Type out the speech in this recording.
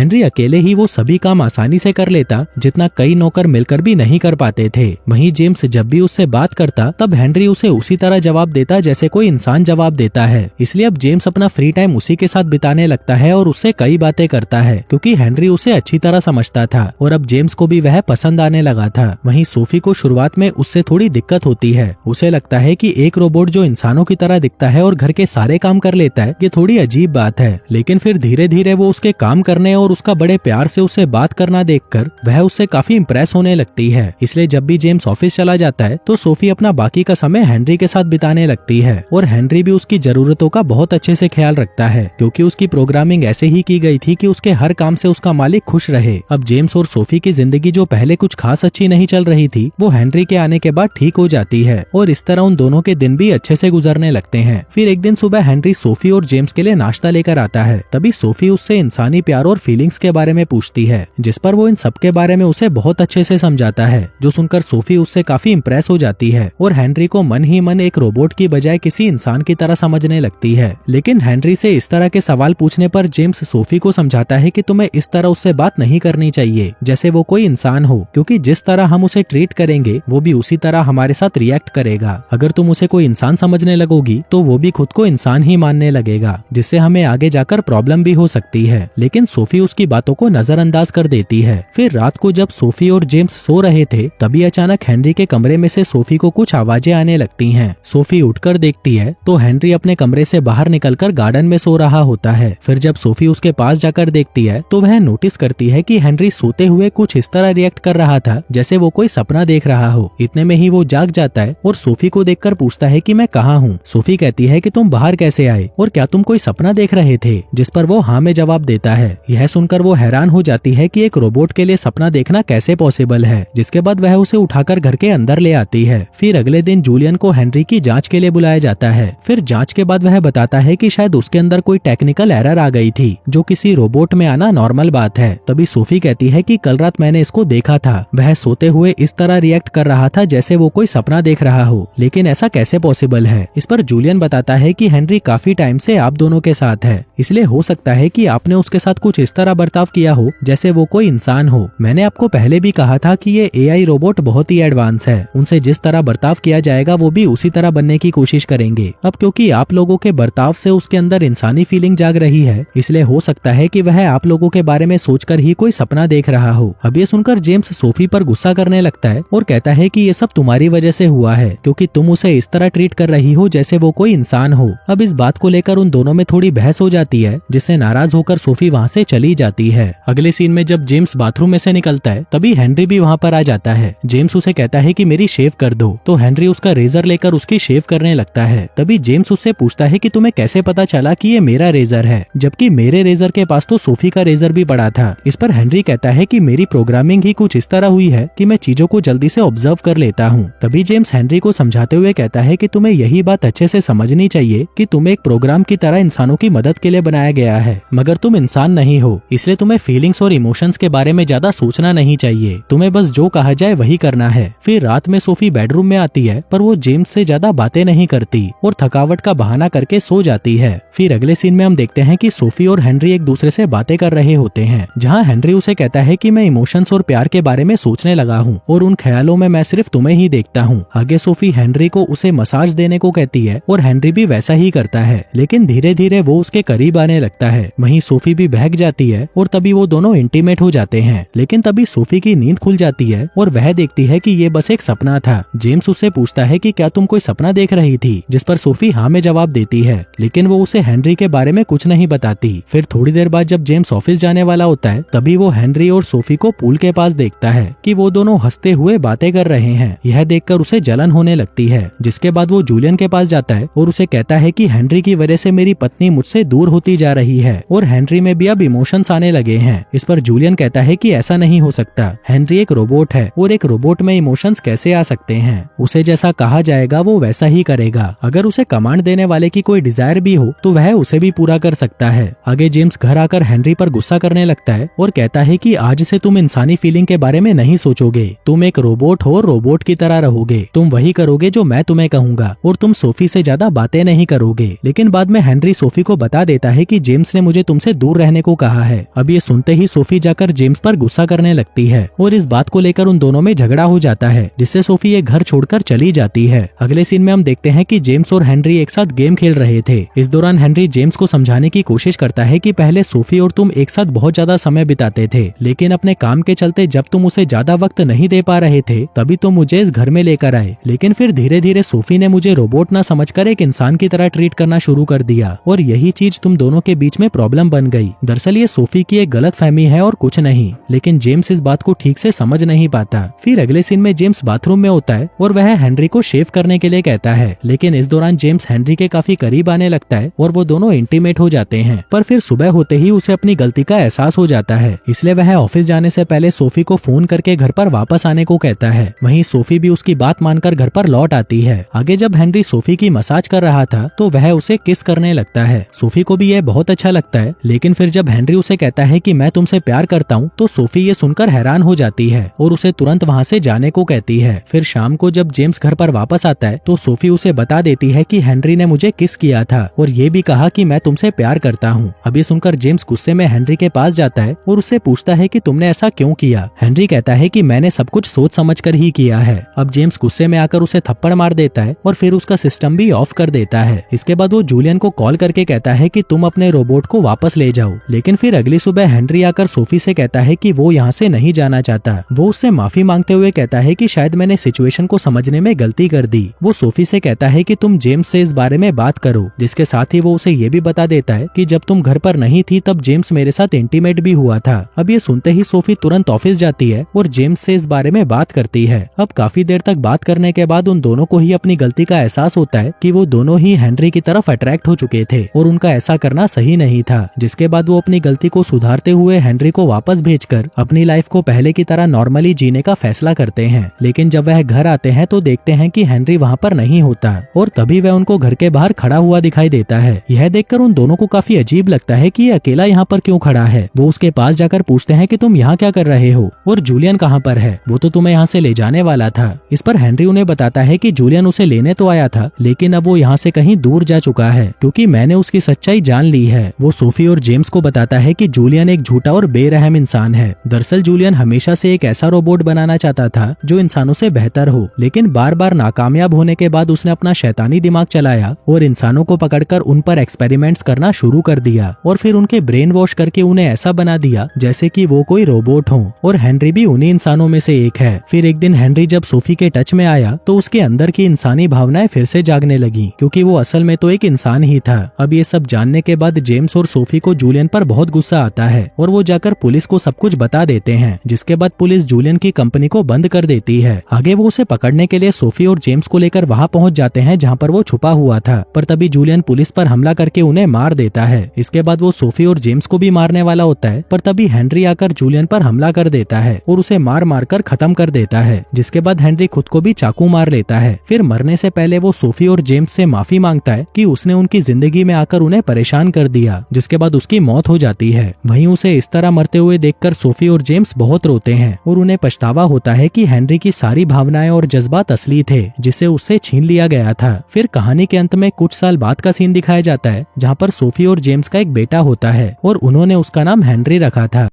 Henry अकेले ही वो सभी काम आसानी से कर लेता जितना कई नौकर मिलकर भी नहीं कर पाते थे। वहीं जेम्स जब भी उससे बात करता तब हेनरी उसे उसी तरह जवाब देता जैसे कोई इंसान जवाब देता है। इसलिए अब जेम्स अपना फ्री टाइम उसी के साथ बिताने लगता है और उससे कई बातें करता है क्योंकि हेनरी उसे अच्छी तरह समझता था और अब जेम्स को भी वह पसंद आने लगा था। वहीं सोफी को शुरुआत में उससे थोड़ी दिक्कत होती है। उसे लगता है कि एक रोबोट जो इंसानों की तरह दिखता है और घर के सारे काम कर लेता है ये थोड़ी अजीब बात है, लेकिन फिर धीरे धीरे वो उसके काम करने और उसका बड़े प्यार से उससे बात करना देखकर वह उससे काफी इंप्रेस होने लगती है। इसलिए जब भी जेम्स ऑफिस चला जाता है तो सोफी अपना बाकी का समय हेनरी के साथ बिताने लगती है और हेनरी भी उसकी जरूरतों का बहुत अच्छे से ख्याल रखता है क्योंकि उसकी प्रोग्रामिंग ऐसे ही की गई थी कि उसके हर काम से उसका मालिक खुश रहे। अब जेम्स और सोफी की जिंदगी जो पहले कुछ खास अच्छी नहीं चल रही थी वो हेनरी के आने के बाद ठीक हो जाती है और इस तरह उन दोनों के दिन भी अच्छे से गुजरने लगते हैं। फिर एक दिन सुबह हेनरी सोफी और जेम्स के लिए नाश्ता लेकर आता है। तभी सोफी उससे इंसानी प्यार और फीलिंग्स के बारे में पूछती है जिस पर वो इन सब के बारे में उसे बहुत अच्छे से समझाता है, जो सुनकर सोफी उससे काफी इंप्रेस हो जाती है और हेनरी को मन ही मन एक रोबोट की बजाय किसी इंसान की तरह समझने लगती है। लेकिन हेनरी से इस तरह के सवाल पूछने पर जेम्स सोफी को समझाता है कि तुम्हें इस तरह उससे बात नहीं करनी चाहिए जैसे वो कोई इंसान हो, क्योंकि जिस तरह हम उसे ट्रीट करेंगे वो भी उसी तरह हमारे साथ रिएक्ट करेगा। अगर तुम उसे कोई इंसान समझने लगोगी तो वो भी खुद को इंसान ही मानने लगेगा, जिससे हमें आगे जाकर प्रॉब्लम भी हो सकती है। लेकिन सोफी उसकी बातों को नजरअंदाज कर देती है। फिर रात को जब सोफी और जेम्स सो रहे थे तभी अचानक हेनरी के कमरे में से सोफी को कुछ आवाजें आने लगती हैं। सोफी उठकर देखती है तो हेनरी अपने कमरे से बाहर निकलकर गार्डन में सो रहा होता है। फिर जब सोफी उसके पास जाकर देखती है तो वह नोटिस करती है कि हेनरी सोते हुए कुछ इस तरह रिएक्ट कर रहा था जैसे वो कोई सपना देख रहा हो। इतने में ही वो जाग जाता है और सोफी को देखकर पूछता है कि मैं कहाँ हूँ। सोफी कहती है कि तुम बाहर कैसे आए और क्या तुम कोई सपना देख रहे थे, जिस पर वो हाँ में जवाब देता है। यह सुनकर वो हैरान हो जाती है कि एक रोबोट के लिए सपना देखना कैसे पॉसिबल है, जिसके बाद वह उसे उठाकर घर के अंदर ले आती है। फिर अगले दिन जूलियन को हेनरी की जांच के लिए बुलाया जाता है। फिर जांच के बाद वह बताता है कि शायद उसके अंदर कोई टेक्निकल एरर आ गई थी, जो किसी रोबोट में आना नॉर्मल बात है। तभी सोफी कहती है कि कल रात मैंने इसको देखा था, वह सोते हुए इस तरह रिएक्ट कर रहा था जैसे वो कोई सपना देख रहा हो, लेकिन ऐसा कैसे पॉसिबल है। इस पर जूलियन बताता है कि हेनरी काफी टाइम से आप दोनों के साथ है, इसलिए हो सकता है कि आपने उसके साथ कुछ इस तरह बर्ताव किया हो जैसे वो कोई इंसान हो। मैंने आपको पहले भी कहा था कि ये एआई रोबोट बहुत ही एडवांस है, उनसे जिस तरह बर्ताव किया जाएगा वो भी उसी तरह बनने की कोशिश करेंगे। अब क्योंकि आप लोगों के बर्ताव से उसके अंदर इंसानी फीलिंग जाग रही है, इसलिए हो सकता है कि वह आप लोगों के बारे में सोचकर ही कोई सपना देख रहा हो। अब ये सुनकर जेम्स सोफी पर गुस्सा करने लगता है और कहता है कि ये सब तुम्हारी वजह से हुआ है, क्योंकि तुम उसे इस तरह ट्रीट कर रही हो जैसे वो कोई इंसान हो। अब इस बात को लेकर उन दोनों में थोड़ी बहस हो जाती है, जिससे नाराज होकर सोफी वहाँ से चली जाती है। अगले सीन में जब जेम्स बाथरूम में से निकलता है तभी हेनरी भी वहाँ पर आ जाता है। जेम्स उसे कहता है कि मेरी शेव कर दो, तो हेनरी उसका रेजर लेकर उसकी शेव करने लगता है। तभी जेम्स उससे पूछता है कि तुम्हें कैसे पता चला कि ये मेरा रेजर है, जबकि मेरे रेजर के पास तो सोफी का रेजर भी पड़ा था। इस पर हेनरी कहता है कि मेरी प्रोग्रामिंग ही कुछ इस तरह हुई है कि मैं चीजों को जल्दी से ऑब्जर्व कर लेता हूँ। तभी जेम्स हेनरी को समझाते हुए कहता है कि तुम्हें यही बात अच्छे से समझनी चाहिए कि तुम्हें एक प्रोग्राम की तरह इंसानों की मदद के लिए बनाया गया है, मगर तुम इंसान नहीं हो, इसलिए तुम्हें फीलिंग्स और इमोशंस के बारे में ज्यादा सोचना नहीं चाहिए। तुम्हें बस जो कहा जाए वही करना है। फिर रात में सोफी बेडरूम में आती है, पर वो जेम्स से ज्यादा बातें नहीं करती और थकावट का बहाना करके सो जाती है। फिर अगले सीन में हम देखते हैं कि सोफी और हेनरी एक दूसरे से बातें कर रहे होते हैं, जहाँ हेनरी उसे कहता है कि मैं इमोशंस और प्यार के बारे में सोचने लगा हूँ और उन ख्यालों में मैं सिर्फ तुम्हें ही देखता हूँ। आगे सोफी हेनरी को उसे मसाज देने को कहती है और हेनरी भी वैसा ही करता है, लेकिन धीरे धीरे वो उसके करीब आने लगता है। वहीं सोफी भी बहक जाती है और तभी वो दोनों इंटीमेट हो जाते हैं। लेकिन तभी सोफी की नींद खुल जाती है और वह देखती है कि ये बस एक सपना था। जेम्स उससे पूछता है कि क्या तुम कोई सपना देख रही थी, जिस पर सोफी हाँ में जवाब देती है, लेकिन वो उसे हेनरी के बारे में कुछ नहीं बताती। फिर थोड़ी देर बाद जब जेम्स ऑफिस जाने वाला होता है तभी वो हेनरी और सोफी को पूल के पास देखता है कि वो दोनों हंसते हुए बातें कर रहे हैं। यह देखकर उसे जलन होने लगती है, जिसके बाद वो जूलियन के पास जाता है और उसे कहता है कि हेनरी की वजह से मेरी पत्नी मुझसे दूर होती जा रही है और हेनरी में भी अब इमोशंस आने लगे हैं। इस पर जूलियन कहता है कि ऐसा नहीं हो सकता, हेनरी एक रोबोट है और एक रोबोट में इमोशंस कैसे आ सकते हैं। उसे जैसा कहा जाएगा वो वैसा ही करेगा। अगर उसे कमांड देने वाले की कोई डिजायर भी हो तो वह उसे भी पूरा कर सकता है। आगे जेम्स घर आकर हेनरी पर गुस्सा करने लगता है और कहता है कि आज से तुम इंसानी फीलिंग के बारे में नहीं सोचोगे, तुम एक रोबोट हो, रोबोट की तरह रहोगे, तुम वही करोगे जो मैं तुम्हें कहूंगा और तुम सोफी से ज्यादा बातें नहीं करोगे। लेकिन बाद में हेनरी सोफी को बता देता है कि जेम्स ने मुझे तुमसे दूर रहने को कहा है है। अब ये सुनते ही सोफी जाकर जेम्स पर गुस्सा करने लगती है और इस बात को लेकर उन दोनों में झगड़ा हो जाता है, जिससे सोफी ये घर छोड़कर चली जाती है। अगले सीन में हम देखते हैं कि जेम्स और हेनरी एक साथ गेम खेल रहे थे। इस दौरान हेनरी जेम्स को समझाने की कोशिश करता है कि पहले सोफी और तुम एक साथ बहुत ज्यादा समय बिताते थे, लेकिन अपने काम के चलते जब तुम उसे ज्यादा वक्त नहीं दे पा रहे थे तभी तुम मुझे इस घर में लेकर आए। लेकिन फिर धीरे धीरे सोफी ने मुझे रोबोट न समझकर एक इंसान की तरह ट्रीट करना शुरू कर दिया और यही चीज तुम दोनों के बीच में प्रॉब्लम बन गई। दरअसल ये सोफी की एक गलतफहमी है और कुछ नहीं, लेकिन जेम्स इस बात को ठीक से समझ नहीं पाता। फिर अगले सीन में जेम्स बाथरूम में होता है और वह हेनरी को शेव करने के लिए कहता है, लेकिन इस दौरान जेम्स हेनरी के काफी करीब आने लगता है और वो दोनों इंटीमेट हो जाते हैं। पर फिर सुबह होते ही उसे अपनी गलती का एहसास हो जाता है, इसलिए वह ऑफिस जाने से पहले सोफी को फोन करके घर पर वापस आने को कहता है। वहीं सोफी भी उसकी बात मानकर घर पर लौट आती है। आगे जब हेनरी सोफी की मसाज कर रहा था तो वह उसे किस करने लगता है। सोफी को भी यह बहुत अच्छा लगता है, लेकिन फिर जब हेनरी उसे कहता है कि मैं तुमसे प्यार करता हूँ तो सोफी ये सुनकर हैरान हो जाती है और उसे तुरंत वहाँ से जाने को कहती है। फिर शाम को जब जेम्स घर पर वापस आता है तो सोफी उसे बता देती है कि हेनरी ने मुझे किस किया था और ये भी कहा कि मैं तुमसे प्यार करता हूँ। अब ये सुनकर जेम्स गुस्से में हेनरी के पास जाता है और उससे पूछता है कि तुमने ऐसा क्यों किया। हेनरी कहता है कि मैंने सब कुछ सोच समझकर ही किया है। अब जेम्स गुस्से में आकर उसे थप्पड़ मार देता है और फिर उसका सिस्टम भी ऑफ कर देता है। इसके बाद वो जूलियन को कॉल करके कहता है कि तुम अपने रोबोट को वापस ले जाओ। लेकिन फिर अगली सुबह हेनरी आकर सोफी से कहता है कि वो यहाँ से नहीं जाना चाहता। वो उससे माफी मांगते हुए कहता है कि शायद मैंने सिचुएशन को समझने में गलती कर दी। वो सोफी से कहता है कि तुम जेम्स से इस बारे में बात करो, जिसके साथ ही वो उसे ये भी बता देता है कि जब तुम घर पर नहीं थी तब जेम्स मेरे साथ इंटीमेट भी हुआ था। अब ये सुनते ही सोफी तुरंत ऑफिस जाती है और जेम्स से इस बारे में बात करती है। अब काफी देर तक बात करने के बाद उन दोनों को ही अपनी गलती का एहसास होता है कि वो दोनों ही हेनरी की तरफ अट्रैक्ट हो चुके थे और उनका ऐसा करना सही नहीं था। जिसके बाद वो अपनी गलती को सुधारते हुए हेनरी को वापस भेजकर अपनी लाइफ को पहले की तरह नॉर्मली जीने का फैसला करते हैं। लेकिन जब वह घर आते हैं तो देखते हैं कि हेनरी वहाँ पर नहीं होता और तभी वह उनको घर के बाहर खड़ा हुआ दिखाई देता है। यह देखकर उन दोनों को काफी अजीब लगता है कि ये अकेला यहाँ पर क्यों खड़ा है। वो उसके पास जाकर पूछते हैं कि तुम यहाँ क्या कर रहे हो और जूलियन कहाँ पर है, वो तो तुम्हें यहाँ से ले जाने वाला था। इस पर हेनरी उन्हें बताता है कि जूलियन उसे लेने तो आया था, लेकिन अब वो यहाँ से कहीं दूर जा चुका है क्योंकि मैंने उसकी सच्चाई जान ली है। वो सोफी और जेम्स को बताता है कि जूलियन एक झूठा और बेरहम इंसान है। दरअसल जूलियन हमेशा से एक ऐसा रोबोट बनाना चाहता था जो इंसानों से बेहतर हो, लेकिन बार बार नाकामयाब होने के बाद उसने अपना शैतानी दिमाग चलाया और इंसानों को पकड़कर उन पर एक्सपेरिमेंट्स करना शुरू कर दिया और फिर उनके ब्रेन वॉश करके उन्हें ऐसा बना दिया जैसे कि वो कोई रोबोट हो। और हेनरी भी उन्हीं इंसानों में से एक है। फिर एक दिन हेनरी जब सोफी के टच में आया तो उसके अंदर की इंसानी भावनाएं फिर से जागने लगी क्योंकि वो असल में तो एक इंसान ही था। अब ये सब जानने के बाद जेम्स और सोफी को जूलियन पर बहुत गुस्सा आता है और वो जाकर पुलिस को सब कुछ बता देते हैं, जिसके बाद पुलिस जूलियन की कंपनी को बंद कर देती है। आगे वो उसे पकड़ने के लिए सोफी और जेम्स को लेकर वहाँ पहुँच जाते हैं जहाँ पर वो छुपा हुआ था, पर तभी जूलियन पुलिस पर हमला करके उन्हें मार देता है। इसके बाद वो सोफी और जेम्स को भी मारने वाला होता है, पर तभी हेनरी आकर जूलियन पर हमला कर देता है और उसे मार मार कर खत्म कर देता है। जिसके बाद हेनरी खुद को भी चाकू मार लेता है। फिर मरने से पहले वो सोफी और जेम्स से माफी मांगता है कि उसने उनकी जिंदगी में आकर उन्हें परेशान कर दिया, जिसके बाद उसकी मौत हो जाती है। वहीं उसे इस तरह मरते हुए देखकर सोफी और जेम्स बहुत रोते हैं और उन्हें पछतावा होता है कि हेनरी की सारी भावनाएं और जज्बात असली थे जिसे उससे छीन लिया गया था। फिर कहानी के अंत में कुछ साल बाद का सीन दिखाया जाता है जहाँ पर सोफी और जेम्स का एक बेटा होता है और उन्होंने उसका नाम हेनरी रखा था।